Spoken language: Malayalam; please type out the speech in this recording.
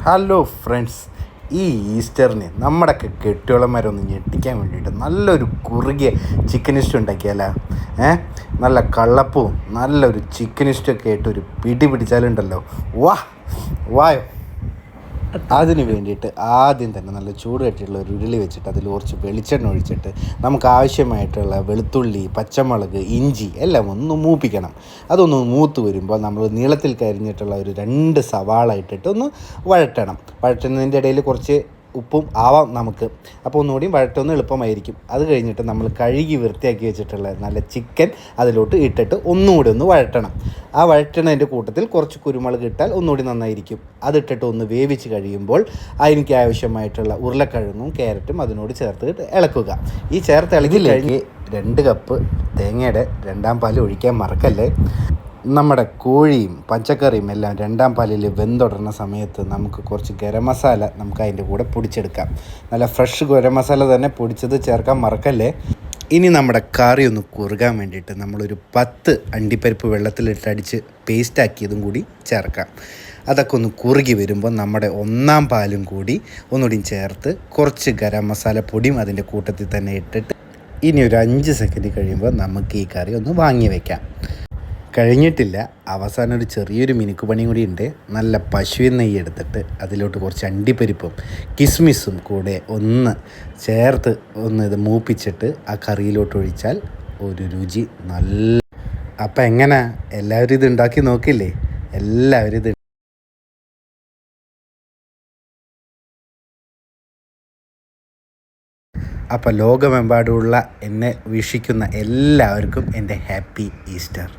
ഹലോ ഫ്രണ്ട്സ്, ഈ ഈസ്റ്ററിന് നമ്മുടെയൊക്കെ കെട്ടിയോളന്മാരൊന്ന് ഞെട്ടിക്കാൻ വേണ്ടിയിട്ട് നല്ലൊരു കുറുകിയ ചിക്കൻ ഇഷ്ടം ഉണ്ടാക്കിയാലോ. നല്ല കള്ളപ്പവും നല്ലൊരു ചിക്കൻ ഇഷ്ടമൊക്കെ ആയിട്ട് ഒരു പിടി പിടിച്ചാലുണ്ടല്ലോ, വായോ. അതിന് വേണ്ടിയിട്ട് ആദ്യം തന്നെ നല്ല ചൂട് കെട്ടിയുള്ള ഒരു ഉരുളി വെച്ചിട്ട് അതിൽ കുറച്ച് വെളിച്ചെണ്ണ ഒഴിച്ചിട്ട് നമുക്ക് ആവശ്യമായിട്ടുള്ള വെളുത്തുള്ളി, പച്ചമുളക്, ഇഞ്ചി എല്ലാം ഒന്ന് മൂപ്പിക്കണം. അതൊന്ന് മൂത്ത് വരുമ്പോൾ നമ്മൾ നീളത്തിൽ കരിഞ്ഞിട്ടുള്ള ഒരു 2 സവാള ഇട്ടിട്ട് ഒന്ന് വഴറ്റുന്നതിൻ്റെ ഇടയിൽ കുറച്ച് ഉപ്പും ആവാം നമുക്ക്. അപ്പോൾ ഒന്നുകൂടി വഴറ്റൊന്ന് എളുപ്പമായിരിക്കും. അത് കഴിഞ്ഞിട്ട് നമ്മൾ കഴുകി വൃത്തിയാക്കി വെച്ചിട്ടുള്ള നല്ല ചിക്കൻ അതിലോട്ട് ഇട്ടിട്ട് ഒന്നുകൂടി ഒന്ന് വഴറ്റണം. ആ വഴറ്റണതിൻ്റെ കൂട്ടത്തിൽ കുറച്ച് കുരുമുളക് ഇട്ടാൽ ഒന്നുകൂടി നന്നായിരിക്കും. അതിട്ടിട്ട് ഒന്ന് വേവിച്ച് കഴിയുമ്പോൾ അതിലേക്ക് ആവശ്യമായിട്ടുള്ള ഉരുളക്കിഴങ്ങും ക്യാരറ്റും അതിനോട് ചേർത്ത് ഇളക്കുക. ഈ ചേർത്ത് ഇളക്കി കഴിഞ്ഞ് 2 കപ്പ് തേങ്ങയുടെ 2ാം പാൽ ഒഴിക്കാൻ മറക്കല്ലേ. നമ്മുടെ കോഴിയും പച്ചക്കറിയും എല്ലാം 2ാം പാലിൽ വെന്തുടരുന്ന സമയത്ത് നമുക്ക് കുറച്ച് ഗരം മസാല നമുക്ക് അതിൻ്റെ കൂടെ പൊടിച്ചെടുക്കാം. നല്ല ഫ്രഷ് ഗരം മസാല തന്നെ പൊടിച്ചത് ചേർക്കാൻ മറക്കല്ലേ. ഇനി നമ്മുടെ കറി ഒന്ന് കുറുകാൻ വേണ്ടിയിട്ട് നമ്മളൊരു 10 അണ്ടിപ്പരിപ്പ് വെള്ളത്തിലിട്ടടിച്ച് പേസ്റ്റാക്കിയതും കൂടി ചേർക്കാം. അതൊക്കെ ഒന്ന് കുറുകി വരുമ്പോൾ നമ്മുടെ 1ാം പാലും കൂടി ഒന്നുകൂടി ചേർത്ത് കുറച്ച് ഗരം മസാല പൊടിയും അതിൻ്റെ കൂട്ടത്തിൽ തന്നെ ഇട്ടിട്ട് ഇനി ഒരു 5 സെക്കൻഡ് കഴിയുമ്പോൾ നമുക്ക് ഈ കറി ഒന്ന് വാങ്ങി വയ്ക്കാം. കഴിഞ്ഞിട്ടില്ല, അവസാനം ഒരു ചെറിയൊരു മിനുക്കുപണിയും കൂടി ഉണ്ട്. നല്ല പശുവിൻ നെയ്യ് എടുത്തിട്ട് അതിലോട്ട് കുറച്ച് അണ്ടിപ്പരിപ്പും കിസ്മിസും കൂടെ ഒന്ന് ചേർത്ത് ഇത് മൂപ്പിച്ചിട്ട് ആ കറിയിലോട്ട് ഒഴിച്ചാൽ ഒരു രുചി നല്ല. അപ്പം എങ്ങനെ, എല്ലാവരും ഇത് ഉണ്ടാക്കി നോക്കില്ലേ? എല്ലാവരും ഇത് അപ്പോൾ ലോകമെമ്പാടുമുള്ള എന്നെ വീക്ഷിക്കുന്ന എല്ലാവർക്കും എൻ്റെ ഹാപ്പി ഈസ്റ്റർ.